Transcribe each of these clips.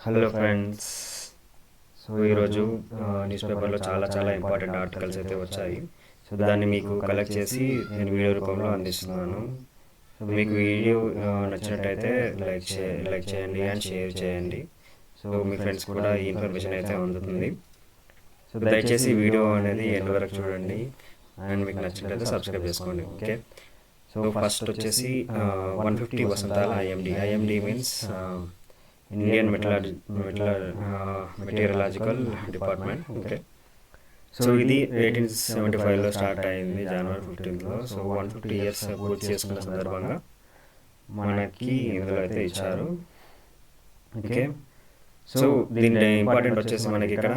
Hello friends. So ఈరోజు news పేపర్లో చాలా ఇంపార్టెంట్ ఆర్టికల్స్ అయితే వచ్చాయి. సో దాన్ని మీకు కలెక్ట్ చేసి నేను వీడియో రూపంలో అందిస్తున్నాను. సో మీకు వీడియో నచ్చినట్టయితే లైక్ చేయండి అండ్ షేర్ చేయండి. సో మీ ఫ్రెండ్స్ కూడా ఈ ఇన్ఫర్మేషన్ అయితే అందుతుంది. సో దయచేసి వీడియో అనేది ఎండ్ వరకు చూడండి అండ్ మీకు నచ్చినట్టయితే సబ్స్క్రైబ్ చేసుకోండి. ఓకే. సో ఫస్ట్ వచ్చేసి 150 వసంతాల IMD means Indian meteorological department. Okay. So ఇది 1875లో స్టార్ట్ అయింది, జనవరి 15th. సో 150 years పూర్తి చేసుకున్న సందర్భంగా మనకి ఇందులో అయితే ఇచ్చారు. ఓకే. సో దీని ఇంపార్టెంట్ వచ్చేసి మనకి ఇక్కడ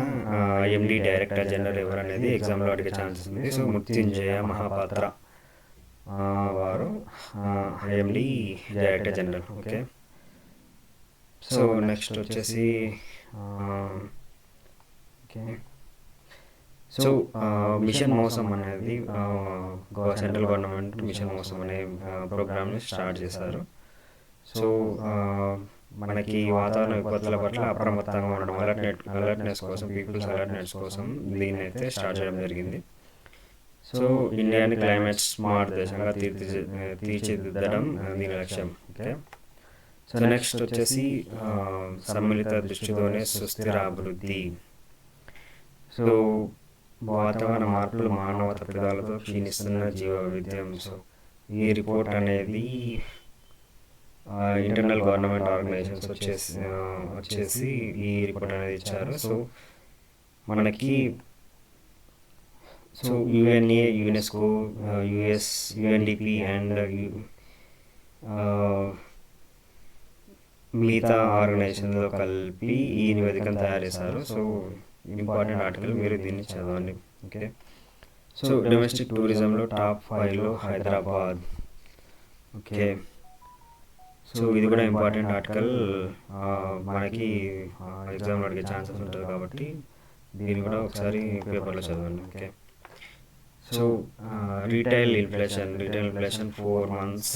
ఐఎండి డైరెక్టర్ జనరల్ ఎవరు అనేది ఎగ్జామ్లో అడిగే ఛాన్సెస్ ఉంది. సో మృత్యుంజయ మహాపాత్ర వారు IMD director general. Okay. So next వచ్చేసి ఓకే. సో మిషన్ మోసం అనేది సెంట్రల్ గవర్నమెంట్ మిషన్ మోసం అనే ప్రోగ్రామ్ని స్టార్ట్ చేశారు. సో మనకి వాతావరణ విపత్తుల పట్ల అప్రమత్తంగా ఉండడం, అలర్ట్నెస్ కోసం, పీపుల్స్ అలర్ట్నెస్ కోసం దీన్ని అయితే స్టార్ట్ చేయడం జరిగింది. సో ఇండియాని క్లైమేట్ స్మార్ట్ దేశంగా తీర్చిదిద్దడం దీని లక్ష్యం. ఓకే. సో నెక్స్ట్ వచ్చేసి సమ్మిళిత దృష్టితోనే సుస్థిర అభివృద్ధి. సో వాతావరణ మార్పులు మానవ తప్పిదాలతో క్షీణిస్తున్న జీవ వైవిధ్యం. సో ఈ రిపోర్ట్ అనేది ఇంటర్నల్ గవర్నమెంట్ ఆర్గనైజేషన్స్ వచ్చేసి ఈ రిపోర్ట్ అనేది ఇచ్చారు. సో మనకి so UNA, UNESCO, US, UNDP and మిగతా ఆర్గనైజేషన్లో కలిపి ఈ నివేదికను తయారు చేశారు. సో ఇంపార్టెంట్ ఆర్టికల్, మీరు దీన్ని చదవండి. ఓకే. సో డొమెస్టిక్ టూరిజంలో టాప్ 5లో హైదరాబాద్. ఓకే. సో ఇది కూడా ఇంపార్టెంట్ ఆర్టికల్, మనకి ఎగ్జామ్లో అడిగే ఛాన్సెస్ ఉంటుంది కాబట్టి దీన్ని కూడా ఒకసారి పేపర్లో చదవండి. Okay. So retail inflation 4 months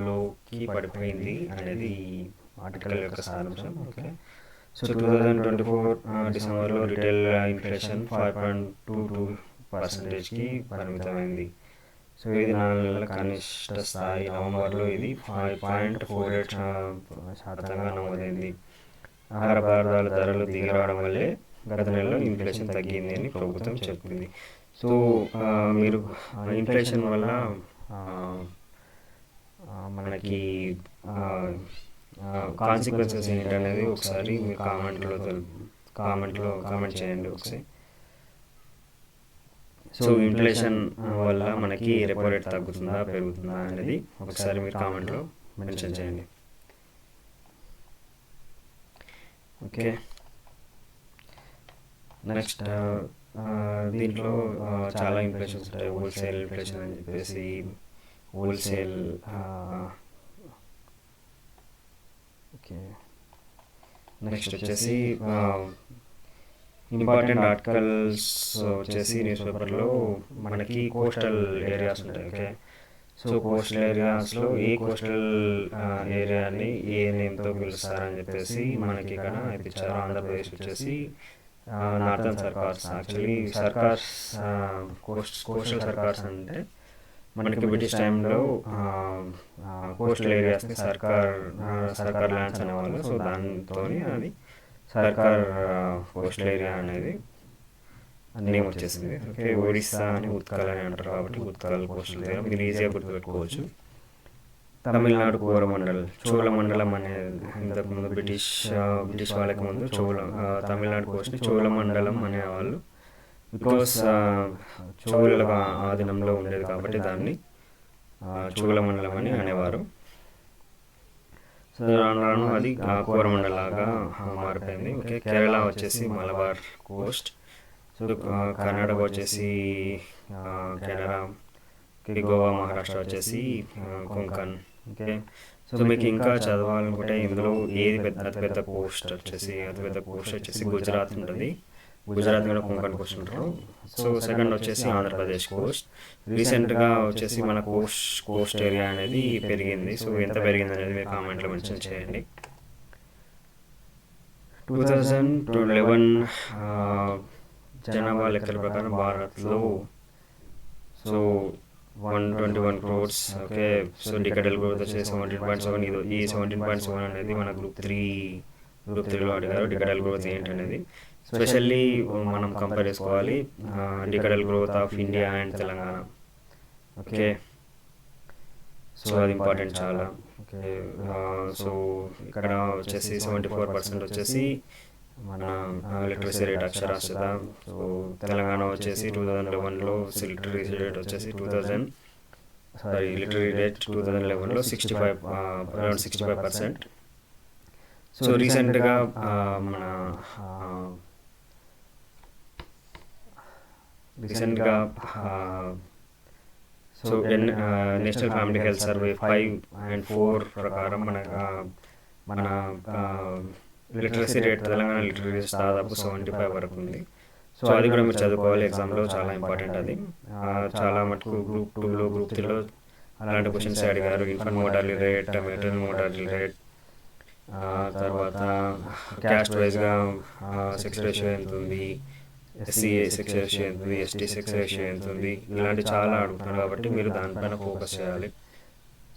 లోకి పడిపోయింది అనేది ఆర్టికల్ యొక్క సారాంశం. ఓకే. సో 2024 డిసెంబర్లో రీటైల్ ఇన్ఫ్లేషన్ 5.22%కి పరిమితమైంది. సో ఇది 4 నెలల కనిష్ట స్థాయి. నవంబర్లో ఇది 5.48% నమోదైంది. ఆహార పదార్థాల ధరలు దిగిరావడం వల్లే గత నెలలో ఇన్ఫ్లేషన్ తగ్గింది అని ప్రభుత్వం చెప్పింది. సో మీరు ఇన్ఫ్లేషన్ వల్ల మనకి కాన్సిక్వెన్సెస్ ఏంటనేది ఒకసారి మీరు కామెంట్ చేయండి ఒకసారి. సో ఇన్ఫ్లేషన్ వల్ల మనకి రెపో రేట్ తగ్గుతుందా పెరుగుతుందా అనేది ఒకసారి మీరు కామెంట్లో మెన్షన్ చేయండి. ఓకే. నెక్స్ట్ దీంట్లో చాలా ఇన్ఫ్లేషన్స్ ఉంటాయి. హోల్సేల్ ఇన్ఫ్లేషన్ అని చెప్పేసి హోల్సేల్. ఓకే. నెక్స్ట్ వచ్చేసి ఇంపార్టెంట్ ఆర్టికల్స్ వచ్చేసి న్యూస్ పేపర్లో మనకి కోస్టల్ ఏరియాస్ ఉంటాయి. ఓకే. సో కోస్టల్ ఏరియాస్లో ఏ కోస్టల్ ఏరియాని ఏ నేమ్తో పిలుస్తారని చెప్పేసి మనకి ఇక్కడ ఇచ్చారు. ఆంధ్రప్రదేశ్ వచ్చేసి northern Circars. Actually Circars, coastal Circars అంటే మనకి బ్రిటిష్ టైంలో కోస్టల్ ఏరియాస్ని సర్కార్ ల్యాండ్స్ అనేవాళ్ళు. సో దాంతో అది సర్కార్ కోస్టల్ ఏరియా అనేది నేమ్ వచ్చేసింది. ఓకే. ఒడిస్సా అని ఉత్కల్ అని అంటారు కాబట్టి ఉత్కల్ కోస్టల్ ఏరియా మీరు ఈజీగా గుర్తుపెట్టుకోవచ్చు. తమిళనాడు కోరమండల్, చోళమండలం అనేది ఇంతకుముందు బ్రిటిష్ వాళ్ళకి ముందు తమిళనాడు కోస్ట్ని చోళమండలం అనేవాళ్ళు. బికాస్ చోళుల ఆధీనంలో ఉండేది కాబట్టి దాన్ని చోళమండలం అని అనేవారు. సో రాను అది కోరమండలాగా మారిపోయింది. ఓకే. కేరళ వచ్చేసి మలబార్ కోస్ట్. సో కర్ణాటక వచ్చేసి కెనరా, గోవా, మహారాష్ట్ర వచ్చేసి కొంకన్. ఓకే. సో మీకు ఇంకా చదవాలనుకుంటే ఇందులో అతిపెద్ద కోస్ట్ వచ్చేసి గుజరాత్ ఉంటుంది. గుజరాత్ కూడా కొంకన్ కోస్ట్ ఉంటారు. సో సెకండ్ వచ్చేసి ఆంధ్రప్రదేశ్ కోస్ట్. రీసెంట్గా వచ్చేసి మన కోస్ట్ ఏరియా అనేది పెరిగింది. సో ఎంత పెరిగింది అనేది మీరు కామెంట్లో మెన్షన్ చేయండి. 2011 జనాభా లెక్కల ప్రకారం భారత్లో so 121 crores. Okay, so decadal growth వచ్చేసి 17.7. ఈ 17.7 అనేది మన గ్రూప్ త్రీలో అడిగారు డికెడల్ గ్రోత్ ఏంటనేది. స్పెషల్లీ మనం కంపేర్ చేసుకోవాలి decadal growth of India and Telangana. Okay, so అది ఇంపార్టెంట్ చాలా. ఓకే, సో ఇక్కడ వచ్చేసి 74% వచ్చేసి మన లిటరసీ రేట్ అక్షరాస్యత. సో తెలంగాణ వచ్చేసి 2011లో లిటరసీ రేట్ వచ్చేసి లిటరసీ రేట్ 2011లో 65%. సో రీసెంట్గా మన so national family health survey 5 and 4 ప్రకారం మన లిటరసీ రేట్ తెలంగాణ లిటరసీ దాదాపు 75 వరకు ఉంది. సో అది కూడా మీరు చదువుకోవాలి, ఎగ్జామ్లో చాలా ఇంపార్టెంట్ అది. చాలా మటుకు గ్రూప్ 2లో గ్రూప్ 3లో అలాంటి క్వశ్చన్స్ అడిగారు. Infant mortality rate, maternal mortality rate, తర్వాత క్యాస్ట్ వైజ్గా సెక్స్ రేషియో ఎంత ఉంది, ఎస్సీ సెక్స్ రేషియో ఎంత ఉంది, ఎస్టీ సెక్స్ రేషియో ఎంత ఉంది, ఇలాంటి చాలా అడుగుతున్నారు. కాబట్టి మీరు దానిపైన ఫోకస్ చేయాలి.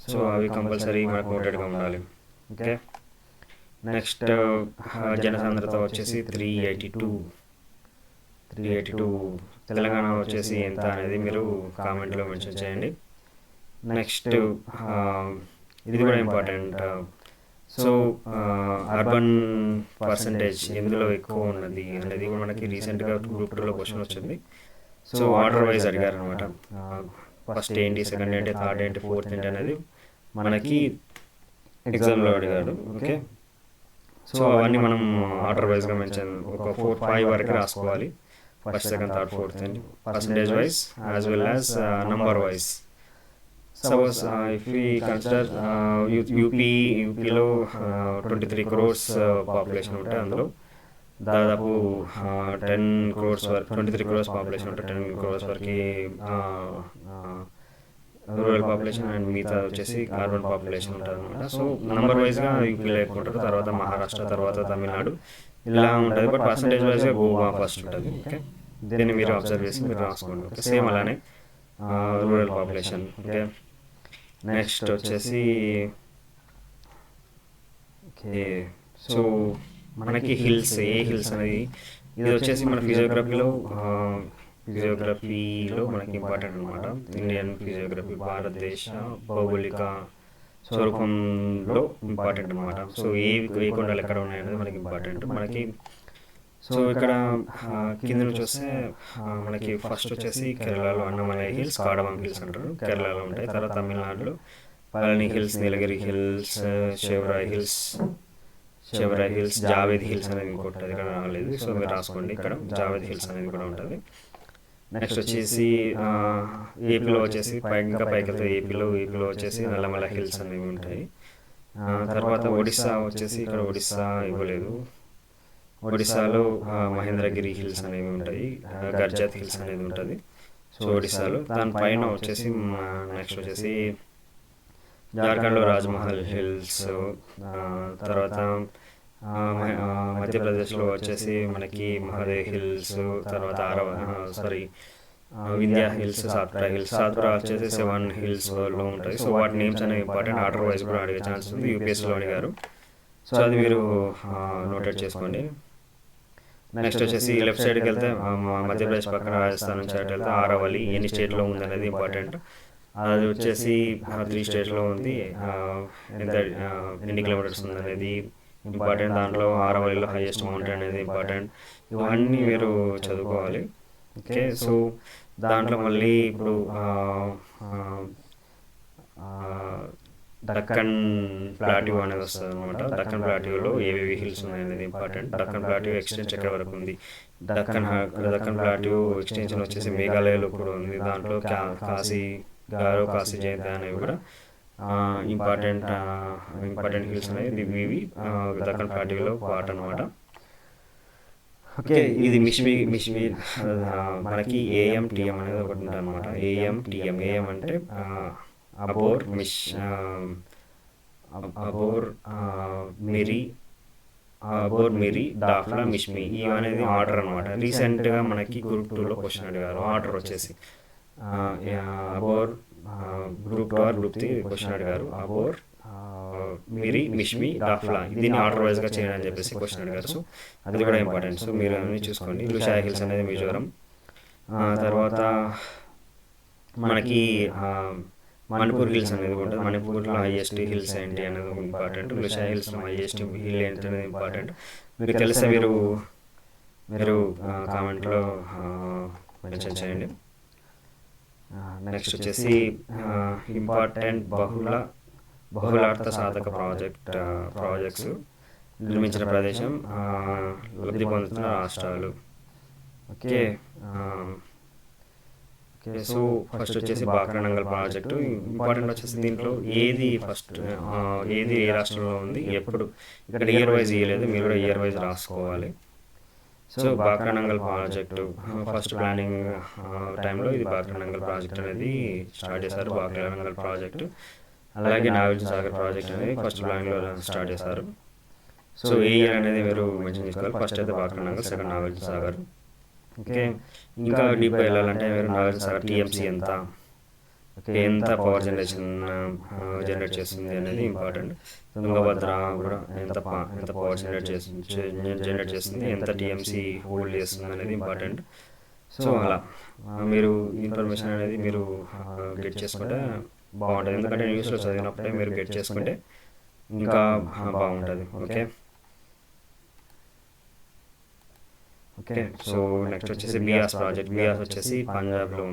సో అవి కంపల్సరీ మనకు నోటెడ్గా ఉండాలి. ఓకే, నెక్స్ట్ జనసాంద్రత వచ్చేసి 382. తెలంగాణ వచ్చేసి ఎంత అనేది మీరు కామెంట్లో మెన్షన్ చేయండి. నెక్స్ట్ ఇది కూడా ఇంపార్టెంట్. సో అర్బన్ పర్సంటేజ్ ఎందులో ఎక్కువ ఉన్నది అనేది కూడా మనకి రీసెంట్గా గ్రూప్ 2లో క్వశ్చన్ వచ్చింది. సో ఆర్డర్ వైజ్ అడిగారు అనమాట. ఫస్ట్ ఏంటి, సెకండ్ ఏంటి, థర్డ్ ఏంటి, ఫోర్త్ ఏంటి అనేది మనకి ఎగ్జామ్లో అడిగాడు. ఓకే, సో అవన్నీ మనం ఆర్డర్ వైజ్గా మెన్షన్ ఒక 4-5 వరకు రాసుకోవాలి. First, second, third, fourth and percentage wise as well as number wise. Suppose if we consider యూపీలో 23 crores పాపులేషన్ ఉంటే అందులో దాదాపు 10 crores వరకు 23 crores పాపులేషన్ ఉంటే 10 crores వరకు రూరల్ పాపులేషన్ అండ్ మిగతా వచ్చేసి అర్బన్ పాపులేషన్ ఉంటుంది అనమాట. సో నంబర్ వైజ్గా యూపీలో ఎక్కువ ఉంటారు, తర్వాత మహారాష్ట్ర, తర్వాత తమిళనాడు ఇలా ఉంటుంది. బట్ పర్సంటేజ్ వైజ్గా గోవా ఫస్ట్ ఉంటుంది. ఓకే, దీన్ని మీరు అబ్జర్వ్ చేసి మీరు రాసుకోండి. ఓకే, సేమ్ అలానే రూరల్ పాపులేషన్. ఓకే, నెక్స్ట్ వచ్చేసి ఓకే, సో మనకి హిల్స్, ఏ హిల్స్ అనేది ఇది వచ్చేసి మన ఫిజియోగ్రఫీలో మనకి ఇంపార్టెంట్ అనమాట. ఇండియన్ ఫిజియోగ్రఫీ భారతదేశ భౌగోళిక స్వరూపంలో ఇంపార్టెంట్ అనమాట. సో ఏ కొండలు ఎక్కడ ఉన్నాయనేది మనకి ఇంపార్టెంట్ మనకి. సో ఇక్కడ కింద నుంచి వస్తే మనకి ఫస్ట్ వచ్చేసి కేరళలో అన్నమలై హిల్స్, కాడమంగ్ హిల్స్ అంటారు, కేరళలో ఉంటాయి. తర్వాత తమిళనాడులో Palani hills, Nilgiri hills, Shevaroy hills, Javadhu hills అనేది ఇంకోటి ఇక్కడ రాలేదు. సో మీరు రాసుకోండి, ఇక్కడ జావేద్ హిల్స్ అనేది కూడా ఉంటుంది. నెక్స్ట్ వచ్చేసి ఏపీలో వచ్చేసి ఇంకా పైకి ఏపీలో వచ్చేసి నల్లమల హిల్స్ అనేవి ఉంటాయి. తర్వాత ఒడిస్సా వచ్చేసి ఇక్కడ ఒడిస్సా ఇవ్వలేదు. ఒడిస్సాలో మహేంద్రగిరి హిల్స్ అనేవి ఉంటాయి, గర్జాత్ హిల్స్ అనేది ఉంటుంది. సో ఒడిస్సాలో దానిపైన వచ్చేసి నెక్స్ట్ వచ్చేసి జార్ఖండ్లో రాజ్మహల్ హిల్స్, తర్వాత మధ్యప్రదేశ్లో వచ్చేసి మనకి మహదేవ్ హిల్స్, తర్వాత వింధ్యా హిల్స్, సాత్పురా వచ్చేసి 7 hills-లో ఉంటాయి. సో వాటి నేమ్స్ అనేవి ఇంపార్టెంట్, ఆర్డర్ వైజ్ కూడా అడిగే ఛాన్స్ ఉంది. యూపీఎస్సీలో అడిగారు, సో అది మీరు నోటెడ్ చేసుకోండి. నెక్స్ట్ వచ్చేసి లెఫ్ట్ సైడ్కి వెళ్తే మధ్యప్రదేశ్ పక్కన రాజస్థాన్ నుంచి అటు వెళ్తే ఆరవల్లి ఎన్ని స్టేట్లో ఉంది అనేది ఇంపార్టెంట్. అది వచ్చేసి 3 states-లో ఉంది. ఎన్ని కిలోమీటర్స్ ఉంది అనేది ఇంపార్టెంట్. దాంట్లో ఆరవల్లిలో హైయెస్ట్ మౌంటైన్ అనేది ఇంపార్టెంట్. ఇవన్నీ మీరు చదువుకోవాలి. ఓకే, సో దాంట్లో మళ్ళీ ఇప్పుడు దక్కన్ ప్లాట్యూ అనేది వస్తుంది అనమాట. దక్కన్ ప్లాట్యూలో ఏవేవి హిల్స్ ఉన్నాయి అనేది ఇంపార్టెంట్. దక్కన్ ప్లాట్యూ ఎక్స్టెన్షన్ ఎక్కడ వరకు ఉంది, దక్కన్ ప్లాట్యూ ఎక్స్టెన్షన్ వచ్చేసి మేఘాలయలో కూడా ఉంది. దాంట్లో కాశీ జయంతి అనేవి కూడా ఇంపార్టెంట్ హిల్స్ అనేవి ఇవి దక్కన్ ప్లాట్యూలో పార్ట్ అనమాట. ఓకే, ఇది మిష్మి మనకి ఏఎం టీఎం అనేది ఒకటి ఉంటుంది అనమాట. ఏఎం అంటే abhor Miri bore Miri డాఫ్లా Mishmi ఇవి అనేది ఆర్డర్ అనమాట. రీసెంట్గా మనకి గ్రూప్ 2లో క్వశ్చన్ అడిగారు. ఆర్డర్ వచ్చేసి Abor group 2 or group 3 question అడిగారు. అబోర్ మిరి మిష్మి డాఫ్లా దీన్ని ఆర్డర్ వైజ్గా చేయండి అని చెప్పేసి క్వశ్చన్ అడిగారు. సో అది కూడా ఇంపార్టెంట్. సో మీరు అన్నీ చూసుకోండి. లుషాయ్ హిల్స్ అనేది మిజోరం. తర్వాత మనకి మణిపూర్ హిల్స్ అనేది ఉంటుంది. మణిపూర్లో హైయెస్ట్ హిల్స్ ఏంటి అనేది ఇంపార్టెంట్. లుషాయ్ హిల్స్లో హైయెస్ట్ హిల్ ఏంటి అనేది ఇంపార్టెంట్. మీకు తెలిస్తే మీరు కామెంట్లో మెన్షన్ చేయండి. నెక్స్ట్ వచ్చేసి ఇంపార్టెంట్ బహుళార్థ సాధక ప్రాజెక్ట్స్ నిర్మించిన ప్రదేశం, లబ్ధి పొందుతున్న రాష్ట్రాలు. ఓకే, సో ఫస్ట్ వచ్చేసి బాక్రానంగల్ ప్రాజెక్టు ఇంపార్టెంట్ వచ్చేసి దీంట్లో ఏది ఏ రాష్ట్రంలో ఉంది, ఎప్పుడు. ఇక్కడ ఇయర్ వైజ్ ఇవ్వలేదు, మీరు కూడా ఇయర్ వైజ్ రాసుకోవాలి. So Bhakra Nangal project first planning టైంలో ఇది బాక్రానంగల్ ప్రాజెక్ట్ అనేది స్టార్ట్ చేశారు. బాక్రానంగల్ ప్రాజెక్టు అలాగే నాగార్జున సాగర్ ప్రాజెక్ట్ అనేది ఫస్ట్ ప్లానింగ్లో స్టార్ట్ చేశారు. సో ఏ ఇయర్ అనేది మీరు మెన్షన్ చేసుకోవాలి. ఫస్ట్ అయితే బాక్రానంగల్, సెకండ్ నాగార్జున సాగర్. ఓకే, ఇంకా డీప్గా వెళ్ళాలంటే మీరు నాగార్జున సాగర్ టీఎంసీ ఎంత పవర్ జనరేట్ చేస్తుంది అనేది ఇంపార్టెంట్. తుంగభద్ర కూడా ఎంత పవర్ జనరేట్ చేస్తుంది, ఎంత టీఎంసీ హోల్డ్ చేస్తుంది అనేది ఇంపార్టెంట్. సో అలా మీరు ఇన్ఫర్మేషన్ అనేది మీరు గెట్ చేసుకుంటే బాగుంటుంది. ఎందుకంటే న్యూస్లో చదివినప్పుడే మీరు గెట్ చేసుకుంటే ఇంకా బాగుంటుంది. ఓకే, సో నెక్స్ట్ వచ్చేసి బియాస్ ప్రాజెక్ట్. బియాస్ వచ్చేసి పంజాబ్లో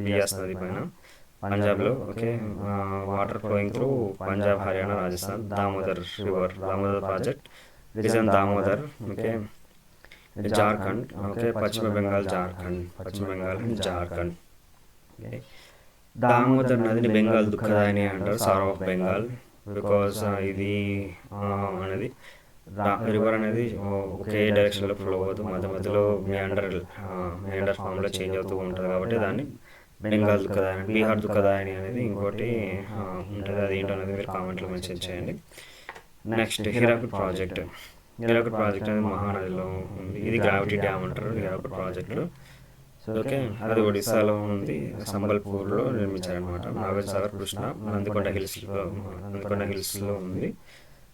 బియాస్ నది పైన పంజాబ్లో. Okay, water flowing through Punjab, Haryana, Rajasthan. Damodar river, Damodar project reason Damodar. Okay, Jharkhand. Okay, పశ్చిమ బెంగాల్, జార్ఖండ్. ఓకే, దామోదర్ నదిని బెంగాల్ దుఃఖదాయిని అంటారు, సారో ఆఫ్ బెంగాల్. బికాస్ ఇది అనేది రివర్ అనేది ఒకే డైరెక్షన్లో ఫ్లో అవుతూ మధ్యలో మియాండర్ ఫామ్లో చేంజ్ అవుతూ ఉంటుంది. కాబట్టి దాన్ని బెంగాల్ దుఃఖదాయని, బీహార్ దుఃఖదాయని అనేది ఇంకోటి ఉంటుంది. అది ఏంటనేది మీరు కామెంట్లో మెన్షన్ చేయండి. Next Hirakud project. Hirakud project అనేది మహానదిలో ఉంది. ఇది గ్రావిటీ డ్యామ్ అంటారు హీరాకుడ్ ప్రాజెక్టులో. ఓకే, అది ఒడిశాలో ఉంది, సంబల్పూర్లో నిర్మించారనమాట. నాగార్జున సాగర్, కృష్ణ, నందికొండ హిల్స్లో ఉంది.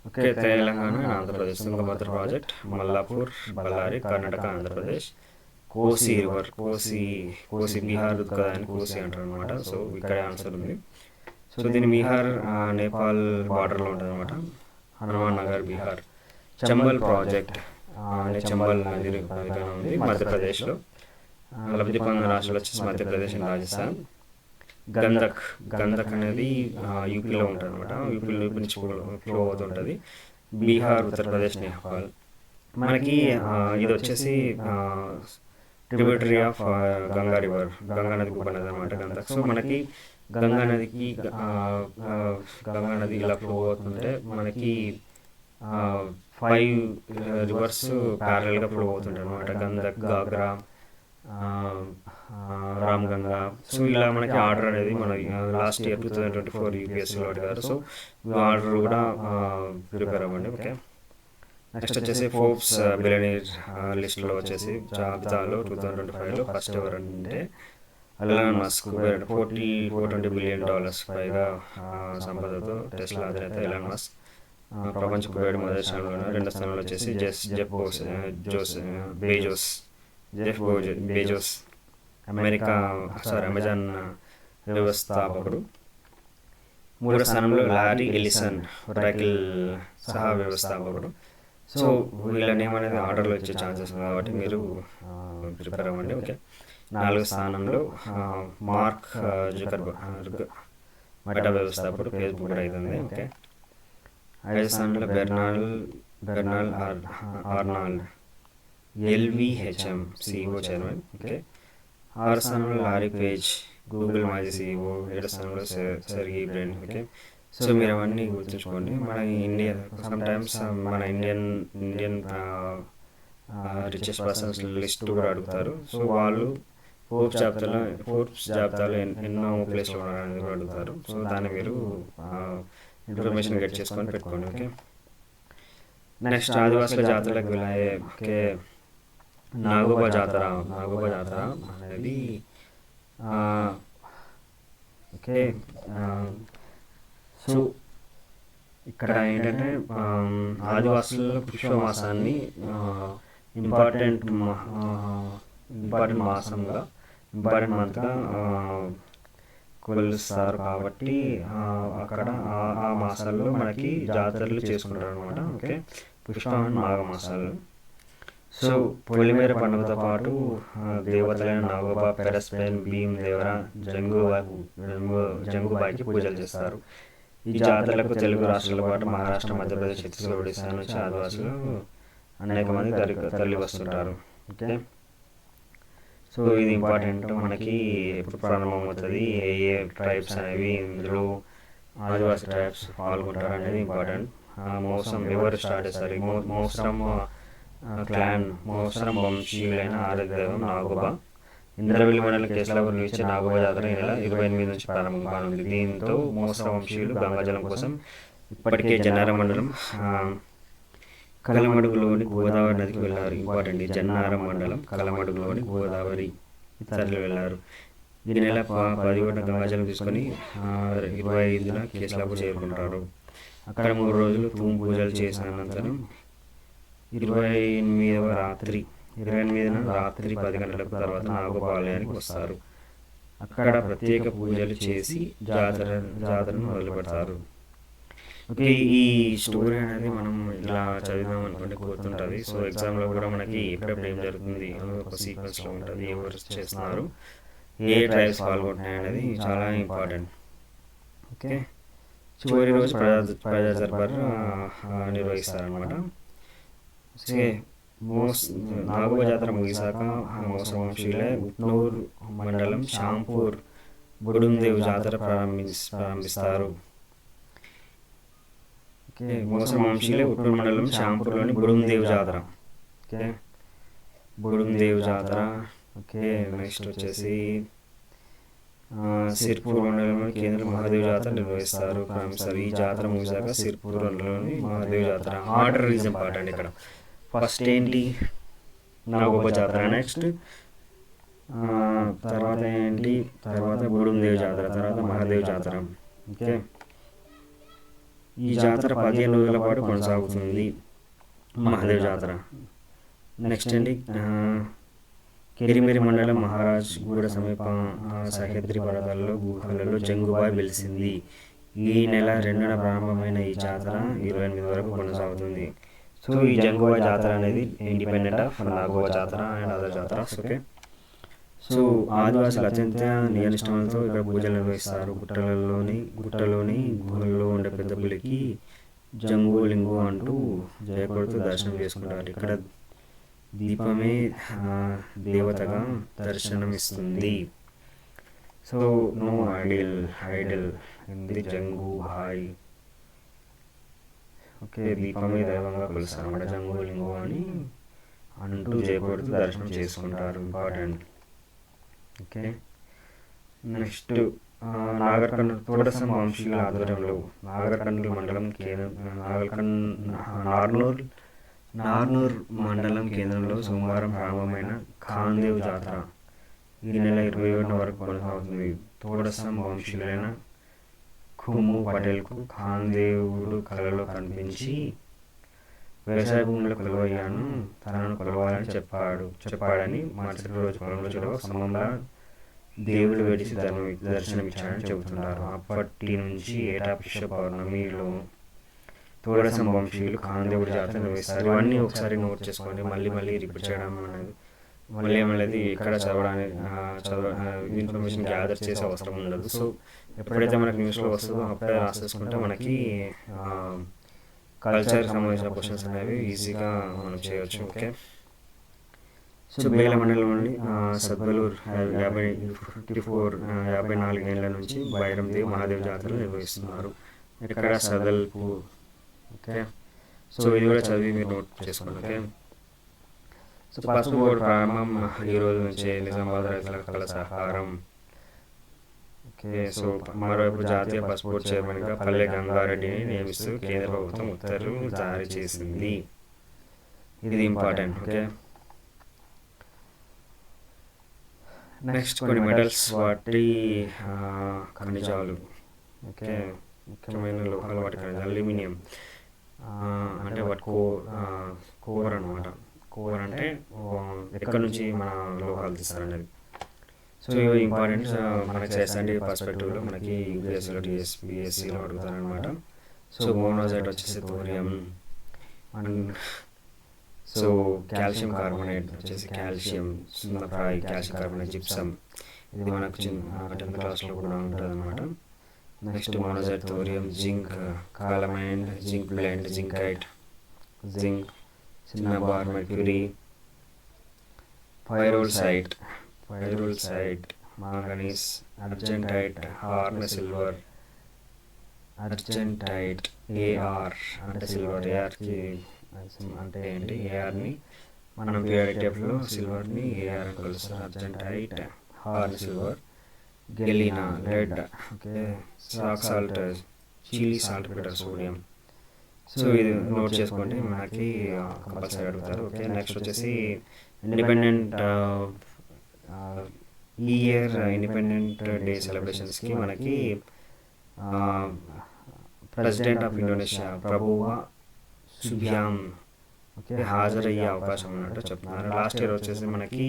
ఓకే, తెలంగాణ, ఆంధ్రప్రదేశ్. తుంగభద్ర ప్రాజెక్ట్ మల్లాపూర్, బళ్ళారి, కర్ణాటక, ఆంధ్రప్రదేశ్. కోసి రివర్, కోసి బీహార్ దుఃఖదాయని కోసి అంటారు అనమాట. సో ఇక్కడ ఆన్సర్ ఉంది. సో దీని బీహార్ నేపాల్ బార్డర్లో ఉంటుంది అనమాట. హనుమాన్ నగర్, బీహార్. చంబల్ ప్రాజెక్ట్ చంబల్ నది ఉంది మధ్యప్రదేశ్లో. లబ్ధి పొందిన రాష్ట్రాలు వచ్చేసి మధ్యప్రదేశ్ అండ్ రాజస్థాన్. గంధక్ అనేది యూపీలో ఉంటుంది అనమాట. యూపీ నుంచి ఫ్లో అవుతుంటుంది. బీహార్, ఉత్తరప్రదేశ్, నేపాల్. మనకి ఇది వచ్చేసి tributary of Ganga river, Ganga నదికి ఉపనది అనమాట గంధక్. సో మనకి గంగా నది ఇలా ఫ్లో అవుతుంటే మనకి 5 రివర్స్ ప్యారల్గా ఫ్లో అవుతుంటాయి అనమాట. గంధక్, గాగ్రా, రామ్గంగా. సో ఇలా మనకి ఆర్డర్ అనేది మన లాస్ట్ ఇయర్ 2024 యూపీఎస్సీలో అడిగారు. సో ఆర్డర్ కూడా ప్రిపేర్ అవ్వండి. ఓకే, నెక్స్ట్ వచ్చేసి ఫోర్బ్స్ బిలియనీర్ లిస్ట్లో వచ్చేసి జాబితాలో 2025లో ఫస్ట్ ఎవరంటే ఎలాన్ మస్క్. $420 బిలియన్ పైగా సంపదతో టెస్లా అధినేత ఎలాన్ మస్క్ ప్రపంచ కుబేరుడు మొదటి స్థానంలో. రెండో స్థానంలో వచ్చేసి జెఫ్ బేజోస్ అమెజాన్ వ్యవస్థాపకుడు. మూడో స్థానంలో లారీ ఎలిసన్, ఒరాకిల్ సహా వ్యవస్థాపకుడు. సో వీళ్ళ నేమ్ అనేది ఆర్డర్లో వచ్చే ఛాన్సెస్ ఉంది కాబట్టి మీరు ప్రిపేర్ అవ్వండి. ఓకే, నాలుగో స్థానంలో మార్క్ జుకర్బర్గ్, మెటా వ్యవస్థాపకుడు, ఫేస్బుక్ కూడా అవుతుంది. ఓకే, ఐదో స్థానంలో Bernal Arnold, LVHM CEO chairman. Okay, ఆరో స్థానంలో లారీ పేజ్, గూగుల్ మాజీ CEO. ఏడో స్థానంలో సెర్గీ బ్రిన్. ఓకే, సో మీరు అవన్నీ గుర్తుంచుకోండి. మన ఇండియన్ రిచెస్ట్ పర్సన్స్ లిస్ట్ కూడా అడుగుతారు. సో వాళ్ళు ఫోర్బ్స్ జాబితాలో ఎన్నో ప్లేస్లో ఉన్నారనేది కూడా అడుగుతారు. సో దాన్ని మీరు ఇన్ఫర్మేషన్ గెట్ చేసుకొని పెట్టుకోండి. ఓకే, నెక్స్ట్ ఆదివాసుల జాతరలకు వెళ్ళాయి. ఓకే, నాగోబా జాతర. నాగోబా జాతర అనేది ఓకే. సో ఇక్కడ ఏంటంటే ఆదివాసుల పుష్పమాసాన్ని ఇంపార్టెంట్ మాసంగా, ఇంపార్టెంట్ మంత్గా కొలుస్తారు. కాబట్టి అక్కడ ఆ మాసాల్లో మనకి జాతరలు చేసుకుంటారు అనమాట. ఓకే, పుష్ప మాఘ మాసాలు. సో పొలిమేర పండుగతో పాటు దేవతలైన నాగోబా, పెరస్పెన్, భీమ్ దేవర, జంగుబాయికి పూజలు చేస్తారు. ఈ జాతరలకు తెలుగు రాష్ట్రాల పాటు మహారాష్ట్ర, మధ్యప్రదేశ్, ఛత్తీస్గఢ్, ఒడిశా నుంచి ఆదివాసులు అనేక మంది తరలి వస్తుంటారు. ఓకే, సో ఇది ఇంపార్టెంట్. మనకి ఎప్పుడు ప్రారంభమవుతుంది, ఏ ట్రైబ్స్ అనేవి ఇందులో ఆదివాసి ట్రైబ్స్ పాల్గొంటారు అనేది ఇంపార్టెంట్. మోసం ఎవరు స్టార్ట్ చేస్తారు? మోసరం క్లాన్, మోసరం వంశీయులైన ఆరాధ్య దైవం నాగోబా. ఇంద్రవెల్లి మండలం కేసులూరు నుంచి నాగోబా జాతర ఈ నెల 28 నుంచి ప్రారంభం కానుంది. దీంతో మోసర వంశీయులు గంగాజలం కోసం ఇప్పటికే జన్నారం మండలం కలమడుగులోని గోదావరి నదికి వెళ్ళారు. ఇంపార్టెంట్, ఈ జన్నారం మండలం కలమడుగులోని గోదావరి తరలి వెళ్ళారు. ఈ నెల 10న గంగాజలం తీసుకొని 25న కేసులూరు చేరుకుంటారు. అక్కడ 3 రోజులు తూము పూజలు చేసిన అనంతరం 28వ రాత్రి 10 గంటలకు తర్వాత నాగోబా ఆలయానికి వస్తారు. అక్కడ ప్రత్యేక పూజలు చేసి జాతరను మొదలు పెడతారు. ఓకే, ఈ స్టోరీ అనేది మనం ఇలా చదివాం అనుకుంటే గుర్తుంటుంది. సో ఎగ్జామ్లో కూడా మనకి ఎప్పుడెప్పుడు ఏం జరుగుతుంది ఒక సీక్వెన్స్లో ఉంటుంది, ఎవరు చేస్తున్నారు, ఏ ట్రైబ్స్ పాల్గొంటున్నాయి అనేది చాలా ఇంపార్టెంట్. ఓకే, చివరి రోజు ప్రజా దర్బార్ నిర్వహిస్తారనమాట. ఓకే, నాగోబా జాతర ముగిసాక మోసర వంశీయులే ఉట్నూరు మండలం షాంపూర్ బుడుందేవ్ జాతర ప్రారంభిస్తారు. ఓకే, మోసర వంశీయులే ఉట్నూరు మండలం షాంపూర్లోని బుడుందేవ్ జాతర. ఓకే, బుడుందేవ్ జాతర. ఓకే, నెక్స్ట్ వచ్చేసి సిర్పూర్ మండలంలోని కేంద్ర మహాదేవ్ జాతర నిర్వహిస్తారు. ఈ జాతర ముగిసాక సిర్పూర్ మండలంలోని మహాదేవ్ జాతర. Order is important. ఇక్కడ ఫస్ట్ ఏంటి? నాగోబా జాతర, నెక్స్ట్ తర్వాత ఏంటి, తర్వాత బుడుందేవ్ జాతర, తర్వాత మహాదేవ్ జాతర. ఓకే, ఈ జాతర 15 రోజుల పాటు కొనసాగుతుంది, మహాదేవ్ జాతర. నెక్స్ట్ ఏంటి, కెరిమెరి మండలం మహారాజ్ గూడ సమీప సహ్యాద్రి పర్వతాల్లో గుహలలో జంగుబాయ్ వెలిసింది. ఈ నెల 2న ప్రారంభమైన ఈ జాతర 28 వరకు కొనసాగుతుంది. సో ఈ జంగుబాయ్ జాతర అనేది ఇండిపెండెంట్ ఆఫ్ నాగోబా జాతర అండ్ అదర్ జాతరస్. ఓకే, సో ఆదివాసులు అత్యంత నియమిష్టంతో ఇక్కడ పూజలు నిర్వహిస్తారు. గుట్టలోని గుహల్లో ఉండే పెద్ద పులికి జంగులింగు అంటూ జయకొడుతూ దర్శనం చేసుకుంటారు. ఇక్కడ దీపమే దేవతగా దర్శనమిస్తుంది. So no idol in the Jangubai. Okay, దీపమే దైవంగా కొలుస్తారు అన్నమాట. జంగులింగు అని అంటూ జయకొడుతూ దర్శనం చేసుకుంటారు. ఇంపార్టెంట్. ఓకే, నెక్స్ట్ తోడసం వంశీయుల ఆధ్వర్యంలో నాగర్కర్నూలు మండలం నార్నూర్ మండలం కేంద్రంలో సోమవారం ప్రారంభమైన ఖాందేవ్ జాతర ఈ నెల 27న వరకు కొనసాగుతుంది. తోడసం వంశీయులైన ఖుమ్ము పటేల్కు ఖాందేవుడు కలలో కనిపించి వ్యవసాయ భూముల కొలువయ్యాను, తనను కొలవాలని చెప్పాడని మరుసటి రోజు పొలంలో చూడవ స్తంభంలా దేవుడు వెడిసి దర్శనమిచ్చాడని చెబుతున్నారు. అప్పటి నుంచి ఏటా పుష్య పౌర్ణమిలో తోడసం వంశీయులు ఖాందేవుడి జాతర నిర్వహిస్తారు. ఇవన్నీ ఒకసారి నోట్ చేసుకోండి. మళ్ళీ రిపీట్ చేయడం అనేది ఇక్కడ ఇన్ఫర్మేషన్ గ్యాదర్ చేసే అవసరం ఉండదు. సో ఎప్పుడైతే మనకి న్యూస్లో వస్తుందో అప్పుడే రాసేసుకుంటే మనకి కల్చర్కి సంబంధించిన క్వశ్చన్స్ అనేవి ఈజీగా మనం చేయవచ్చు. ఓకే, సో బేల మండలంలోని సద్బలూర్ 54 ఏళ్ల నుంచి బైరందేవ్ మహాదేవ్ జాతరలు నిర్వహిస్తున్నారు. ఇక్కడ సదల్పూర్. ఓకే, సో ఇది కూడా చదివి మీరు నోట్ చేసుకోండి. ఓకే, సో పసుపు బోర్డు ప్రారంభం ఈ రోజు నుంచి నిజామాబాద్ రైతుల కళ సహకారం. ఓకే. సో మరోవైపు జాతీయ పసుపు బోర్డు చైర్మన్గా పల్లె గంగారెడ్డిని నియమిస్తూ కేంద్ర ప్రభుత్వం ఉత్తర్వులు జారీ చేసింది. ఇది ఇంపార్టెంట్. ఓకే. నెక్స్ట్ కొన్ని మెటల్స్ వాటి ఖనిజాలు. ఓకే. ముఖ్యమైన లోహాలు వాటి ఖనిజాలు. అల్యూమినియం అంటే వాటి కోర్ అనమాట. కోర్ అంటే ఎక్కడి నుంచి మన లోహాలు తీస్తారనేది. సో ఇవి ఇంపార్టెంట్ మనకి చేసండి పర్స్పెక్టివ్లో మనకి యూపీఎస్సీలో బిఎస్సీలో అడుగుతారనమాట. సో మోనోజైట్ వచ్చేసి thorium and so calcium carbonate వచ్చేసి కాల్షియం, సున్నప్రాయి, కాల్షియం కార్బోనేట్, జిప్సమ్. ఇది మనకు 10th క్లాస్లో కూడా ఉంటుంది అనమాట. Next monazite thorium, zinc, calamine, zinc blende, zincite, zinc, cinnabar, mercury, pyrolusite, manganese, argentite, horn silver, argentite, AR అంటే సిల్వర్. ఏఆర్కి అంటే ఏంటి? ఏఆర్ని మనం పీరియాడిక్ టేబుల్లో సిల్వర్ని ఏఆర్ అని కలుస్తారు. Argentite, horn silver, galena, lead. Okay. Rock salt, Chile saltpetre, sodium. So ఇది note చేసుకోండి, మనకి కంపల్సరీ అడుగుతారు. ఓకే. నెక్స్ట్ వచ్చేసి ఇండిపెండెంట్ ఈ ఇయర్ ఇండిపెండెంట్ డే సెలబ్రేషన్స్కి మనకి ప్రెసిడెంట్ ఆఫ్ ఇండోనేషియా ప్రభువా సుబియాంగ్ ఓకే హాజరయ్యే అవకాశం ఉన్నట్టు చెప్తున్నారు. లాస్ట్ ఇయర్ వచ్చేసి మనకి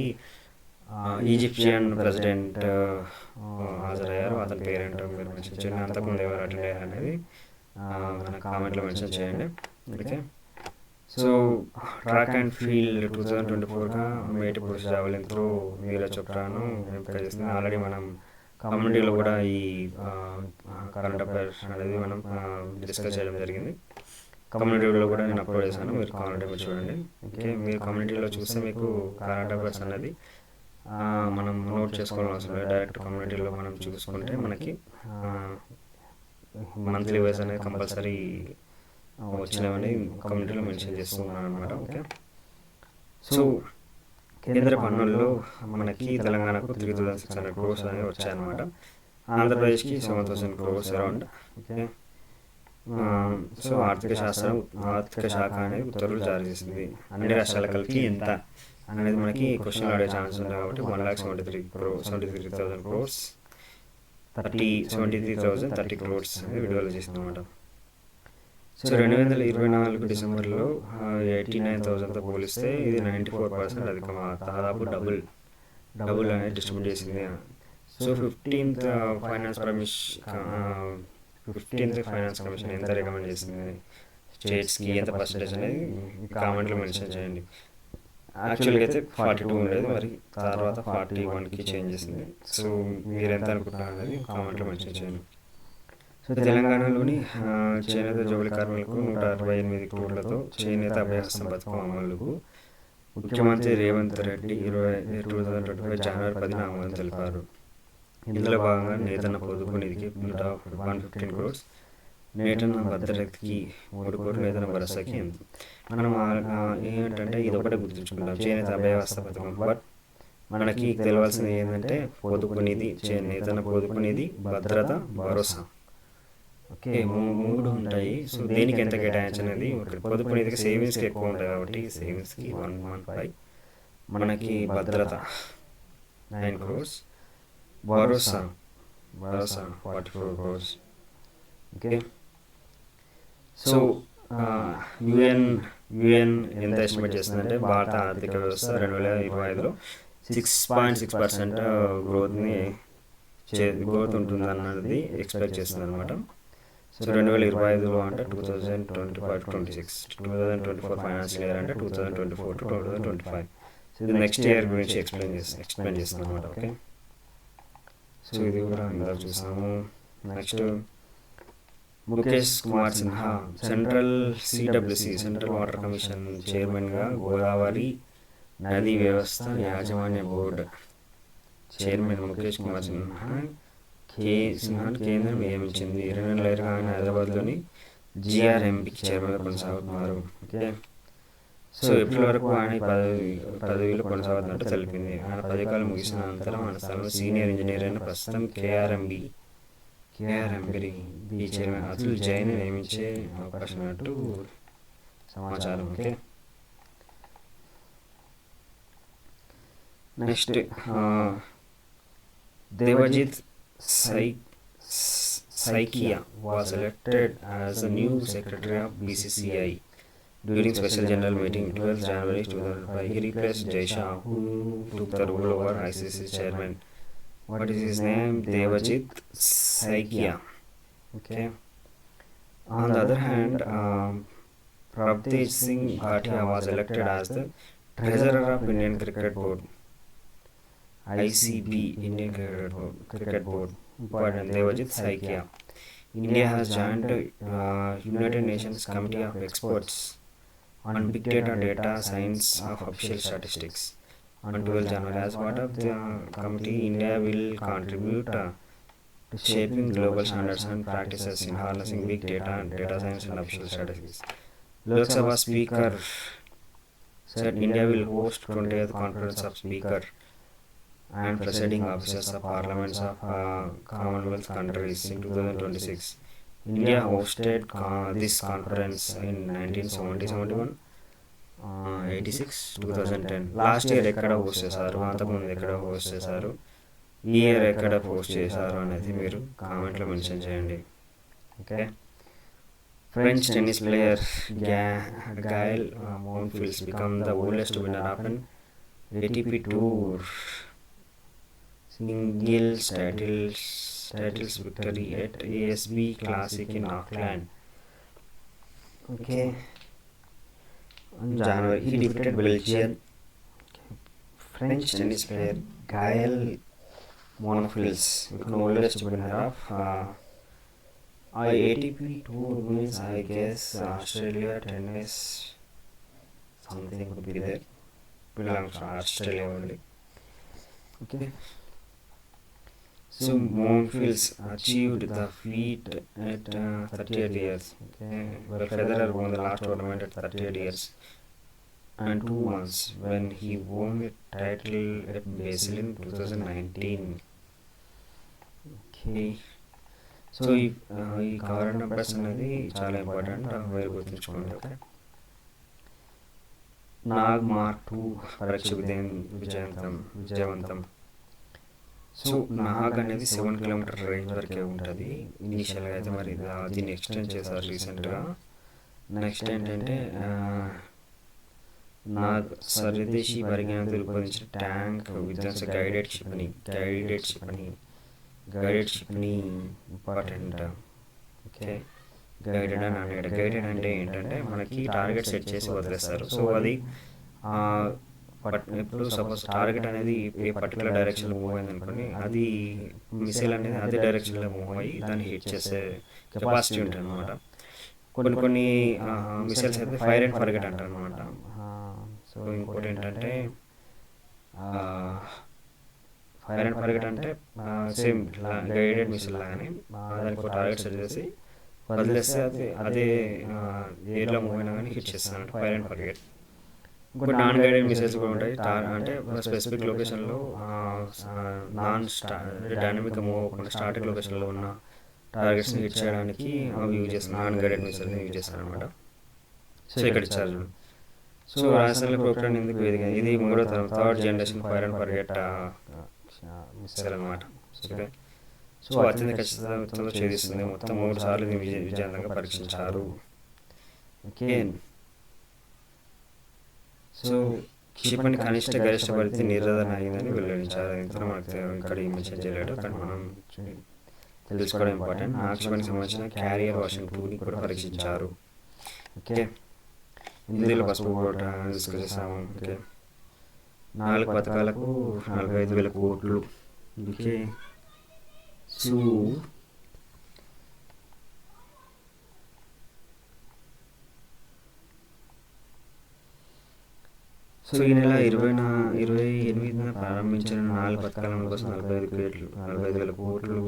ఈజిప్షియన్ ప్రెసిడెంట్ హాజరయ్యారు. అతని పేరెంట్ మీరు మెన్షన్ చేయండి. అంతకుముందు ఎవరు అటెండ్ అయ్యారు అనేది మన కామెంట్లో మెన్షన్ చేయండి. Okay. So track and field 2024గా మేటి పురుష జావెలిన్ త్రో నీరజ్ చోప్రాను ఎంపిక చేస్తుంది. ఆల్రెడీ మనం కమ్యూనిటీలో కూడా ఈ కరెంట్ అఫైర్స్ అనేది మనం డిస్కస్ చేయడం జరిగింది. కమ్యూనిటీలో కూడా నేను అప్లోడ్ చేశాను, మీరు కావాలంటే మీరు చూడండి. ఓకే. మీరు కమ్యూనిటీలో చూస్తే మీకు కరెంట్ అఫైర్స్ అనేది మనం నోట్ చేసుకోవాల్సిన అవసరం లేదు. డైరెక్ట్ కమ్యూనిటీలో మనం చూసుకుంటే మనకి మంత్లీ వైజ్ అనేది కంపల్సరీ వచ్చినవని కమ్యూనిటీలో మెన్షన్ చేస్తున్నాను అనమాట. ఓకే. సో కేంద్ర పన్నుల్లో మనకి తెలంగాణకు 3600 crores అనేవి వచ్చాయన్నమాట. ఆంధ్రప్రదేశ్కి 7000 crores అరౌండ్. ఓకే. సో ఆర్థిక శాఖ అనేది ఉత్తర్వులు జారీ చేసింది. అన్ని రాష్ట్రాల కలిపి ఎంత అనేది మనకి క్వశ్చన్ అడిగే ఛాన్స్ ఉంది కాబట్టి 1,73,000 crores 73,030 crores అనేది విడుదల చేసింది అనమాట. సో 2024 డిసెంబర్లో 89,000తో పోలిస్తే ఇది 94% అధికం. దాదాపు డబుల్ అనేది డిస్ట్రిబ్యూట్ చేసింది. సో 15th ఫైనాన్స్ కమిషన్ ఎంత రికమెండ్ చేసింది స్టేట్స్కి, ఎంత పర్సెంటేజ్ అనేది కామెంట్లో మెన్షన్ చేయండి. యాక్చువల్గా అయితే 42 ఉండేది, మరి తర్వాత 41కి చేంజ్ చేసింది. సో మీరు ఎంత అనుకుంటున్నారు అనేది కామెంట్లో మెన్షన్ చేయండి. సో తెలంగాణలోని చేనేత జౌళి కార్మికులకు 168 crores చేనేత అభ్యాసం పథకం అమలుకు ముఖ్యమంత్రి రేవంత్ రెడ్డి 2025 జనవరి 10న ఆమోదం తెలిపారు. ఇందులో భాగంగా నేతన్న పొదుపు నిధికి 115 crores, నేతన్న భద్రతకి 3 crores, నేతన్న భరోసాకి ఎంత. మనం ఏంటంటే ఇది ఒకటే గుర్తుంచుకుంటాం, చేనేత అభ్యవస్థ పథకం. బట్ మనకి తెలియాల్సింది ఏంటంటే పొదుపు నిధి, నేతన్న పొదుపు నిధి, భద్రత, భరోసా. ఓకే. 3 ఉంటాయి. సో దేనికి ఎంత కేటాయించి అనేది పొదుపు నిధికి సేవింగ్స్కి ఎక్కువ ఉంటాయి కాబట్టి సేవింగ్స్కి 115, మనకి భద్రత 9 crores, భరోసా 44 crores. ఓకే. సో యుఎన్ ఎంత ఎస్టిమేట్ చేస్తుందంటే భారత ఆర్థిక వ్యవస్థ 2025లో 6.6% గ్రోత్ ఉంటుందన్నది ఎక్స్పెక్ట్ చేస్తుంది అనమాట. సో 2025లో అంటే 2025-26, 2024 ఫైనాన్షియల్ ఇయర్ అంటే 2024-2025. సో ఇది నెక్స్ట్ ఇయర్ గురించి ఎక్స్ప్లెయిన్ చేస్తాను అనమాట. ఓకే. సో ఇది కూడా ఇందాక చూసాము. Next Mukesh Kumar Sinha central water commission చైర్మన్గా గోదావరి నదీ వ్యవస్థ యాజమాన్య బోర్డు చైర్మన్ ముఖేష్ కుమార్ సిన్హాను కేంద్రం నియమించింది. 2 నెలలుగా ఆయన హైదరాబాద్లోని జిఆర్ఎంపీకి చైర్మన్గా కొనసాగుతున్నారు. ఓకే. సో ఏప్రిల్ వరకు ఆయన పదవిలో కొనసాగుతున్నట్టు తెలిపింది. ఆయన పదవి కాలం ముగిసిన అనంతరం ఆయన స్థలంలో సీనియర్ ఇంజనీర్ అయిన ప్రస్తుతం కేఆర్ఎంబి చైర్మన్ అతుల్ జైన్ నియమించే అవకాశం ఉన్నట్టు సమాచారం. Okay, next Devajit Saikia was elected as the new secretary of BCCI during special general meeting 12 January 2005. He replaced Jai Shah, who took the role over ICC chairman. What is his name? Devajit Saikia. Okay. On the other hand, Pravtej Singh Bhatia was elected as the treasurer of Indian Cricket Board. ICB, Indian Cricket Board. Important. Devajit Saikia. India has joined United Nations Committee of Experts on Big Data Science of Official Statistics on 12 January. As part of the committee, India will contribute to shaping global standards and practices in harnessing big data and data science and official statistics. Lok Sabha Speaker said India will host 20th Conference of Speaker and presiding officers of parliaments of Commonwealth countries in 2026. India hosted this conference in 1971, 86, 2010. Last year ఎక్కడ host చేశారు, అంతకుముందు ఎక్కడ host చేశారు, ఈ year ఎక్కడ host చేశారు అనేది మీరు కామెంట్లో మెన్షన్ చేయండి. Okay, French tennis player Gael Monfils become the oldest winner of an ATP Tour singles titles victory at ASB Classic in Auckland. Okay, on January he defeated Belgian French tennis player Gael Monfils, become oldest winner of ATP Tour means I guess Australia tennis something would be there, belongs to Australia only. Okay. So Monfils achieved the feat at 38 years. Okay. Well, Federer won the last tournament at 38 years and 2 months when he won the title at Basel in 2019. Okay. So ఈ cover numbers అనేది చాలా important, మీరు గుర్తుంచుకోండి. Okay, నాగ్-మార్ 2 పరీక్ష విజయవంతం. So Nag అనేది 7 kilometre range వరకే ఉంటుంది ఇనీషియల్గా అయితే, మరి దీన్ని ఎక్స్టెండ్ చేశారు రీసెంట్గా. నెక్స్ట్ ఏంటంటే నాగ్ స్వదేశీ పరిజ్ఞానంతో రూపొందించిన ట్యాంక్ విధ్వంస గైడెడ్ షిప్ని ఇంపార్టెంట్. ఓకే, గైడెడ్ అని అన్నాడు. గైడెడ్ అంటే ఏంటంటే మనకి టార్గెట్ సెట్ చేసి వదిలేస్తారు. సో అది ఇప్పుడు సపోజ్ టార్గెట్ అనేది ఏ పర్టికులర్ డైరెక్షన్లో మూవ్ అయింది అనుకోండి, అది మిసైల్ అనేది అదే డైరెక్షన్లో మూవ్ అయ్యి దాన్ని హిట్ చేసే కెపాసిటీ ఉంటుంది అనమాట. కొన్ని మిసైల్స్ అయితే ఫైర్ అండ్ ఫర్గెట్ అంటారు అనమాట. సో ఇంకోటి ఏంటంటే ఫైర్ అండ్ ఫర్గెట్ అంటే సేమ్ గైడెడ్ మిసైల్ లాగానే దానికి ఒక టార్గెట్ సెట్ చేసి వదిలేస్తే అదే ఏర్లో మూవ్ అయినా కానీ హిట్ చేస్తాను, ఫైర్ అండ్ ఫర్గెట్. ఇంకోటి నాన్ గైడెడ్ మిసైల్స్ కూడా ఉంటాయి. అంటే స్పెసిఫిక్ లొకేషన్లో డైనమిక్గా మూవ్ అవ్వకుండా స్టాటిక్ లొకేషన్లో ఉన్న టార్గెట్స్ని హిట్ చేయడానికి అవి యూజ్ చేస్తాను, నాన్ గైడెడ్ మిసైల్స్ని యూజ్ చేస్తాను అనమాట. సో ఇక్కడ ఇచ్చారు. సో రాజస్థాన్లో ప్రోగ్రామ్ ఎందుకు ఇది 3వ తరం 3rd generation fire and forget missile అనమాట. ఓకే, సో అత్యంత ఖచ్చితంగా ఛేదిస్తుంది. మొత్తం 3 సార్లు విజయవంతంగా పరీక్షించారు. ఓకే, సో క్షిపణి కనిష్ట గరిష్ట పరిధి నిర్ధారణ అయిందని వెల్లడించారు. ఇంత మనకు ఇక్కడ మెన్షన్ చేయలేడు, కానీ మనం తెలుసుకోవడం ఇంపార్టెంట్. ఆ క్షిపణికి సంబంధించిన క్యారియర్ వర్షన్ 2ని కూడా పరీక్షించారు. ఓకే, ఇందులో పసుపు కూడా డిస్కస్ చేసాము. ఓకే, 4 పథకాలకు 45,000 కోట్లు. ఓకే, సో ఈ నెల 28న ప్రారంభించిన 4 పథకాల కోసం 45,000 కోట్లు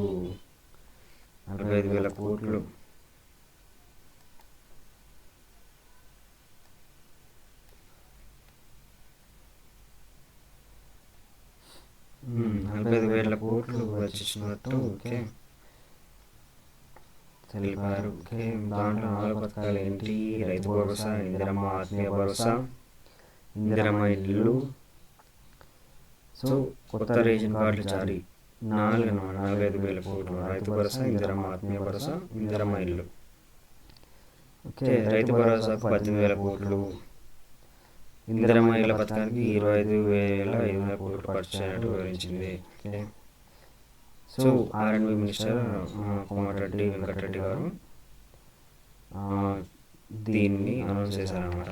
45,000 కోట్లు వెచ్చించినట్టు తెలిపారు. దాంట్లో 4 పథకాలు ఏంటి? రైతు భరోసా, ఇందిరమ్మ ఆత్మీయ భరోసా, ఇందిరమ్మ ఇల్లు, సో కొత్త రేషన్ కార్డులు జారీ. 45,000 కోట్లు రైతు భరోసా, ఇందిరమ్మ ఆత్మీయ భరోసా, ఇందిరమ్మ ఇల్లు. రైతు భరోసాకు 18,000 కోట్లు, ఇందిరమ్మ ఇళ్ళ పథకానికి 25,500 కోట్లు ఖర్చు చేయనట్టు వివరించింది. So R&B minister Komatireddy Venkatareddy గారు దీన్ని అనౌన్స్ చేశారన్నమాట.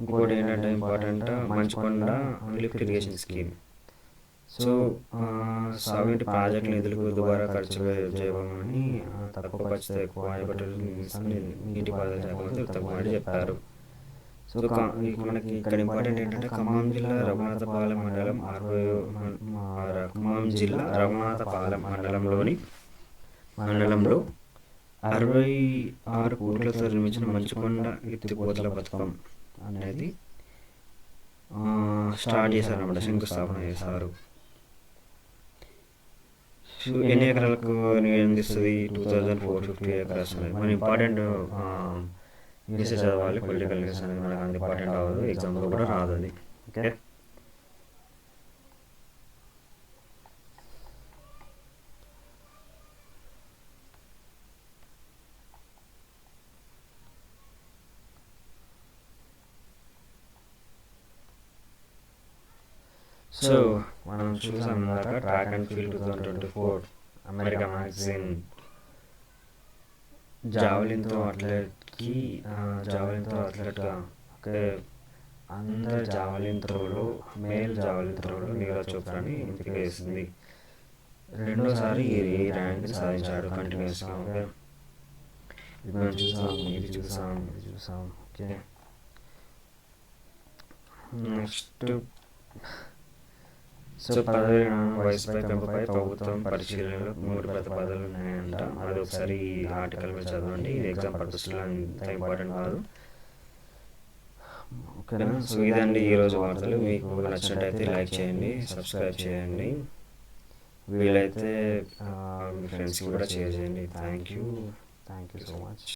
ఇంకోటి ఏంటంటే ఇంపార్టెంట్, మంచుకొండ లిఫ్ట్ ఇరిగేషన్ స్కీమ్. సో సాగునీటి ప్రాజెక్టు నిధులకు దుబారా ఖర్చు చేయబోమని, తక్కువ ఖర్చుతో ఎక్కువ ఆయకట్టులు నీటిపారుదల శాఖ మంత్రి ఉత్తమ్ చెప్పారు. సో మనకి ఇక్కడ ఇంపార్టెంట్ ఏంటంటే ఖమ్మం జిల్లా రఘునాథపాలెం మండలంలో 66 కోట్లతో నిర్మించిన మంచుకొండ ఎత్తిపోతల పథకం అనేది స్టార్ట్ చేశారన్నమాట, శంకుస్థాపన చేశారు. ఎన్ని ఎకరాలకు అందిస్తుంది? 2,450 acres అనేది. మన ఇంపార్టెంట్ ఈసీ చదవాలి, పొలిటికల్ న్యూస్ అనేది మనకు అంత ఇంపార్టెంట్ అవ్వదు, ఎగ్జామ్లో కూడా రాదు అది. సో మనం చూసాం ఇందాక track and field 2024 America magazine javelin throw అథ్లెట్గా అందరు జావెలిన్ త్రోలో మేల్ జావెలిన్ త్రోలో నీరజ్ చోప్రాని ఎంపిక చేసింది. 2వ సారి ఈ ర్యాంక్ సాధించాడు కంటిన్యూస్గా. ఇది మనం చూసాం. నెక్స్ట్, సో పదవి వయసుపై పెంపుపై ప్రభుత్వం పరిశీలనలో 3 ప్రతిపాదనలు ఉన్నాయంట. అది ఒకసారి ఆర్టికల్ మీద చదవండి, ఇది ఎగ్జామ్ పర్పస్లో అంత ఇంపార్టెంట్ కాదు. ఓకేనా? సో ఇదండి ఈరోజు వార్తలు. మీకు నచ్చినట్టయితే లైక్ చేయండి, సబ్స్క్రైబ్ చేయండి, వీలైతే మీ ఫ్రెండ్స్కి కూడా షేర్ చేయండి. Thank you so much.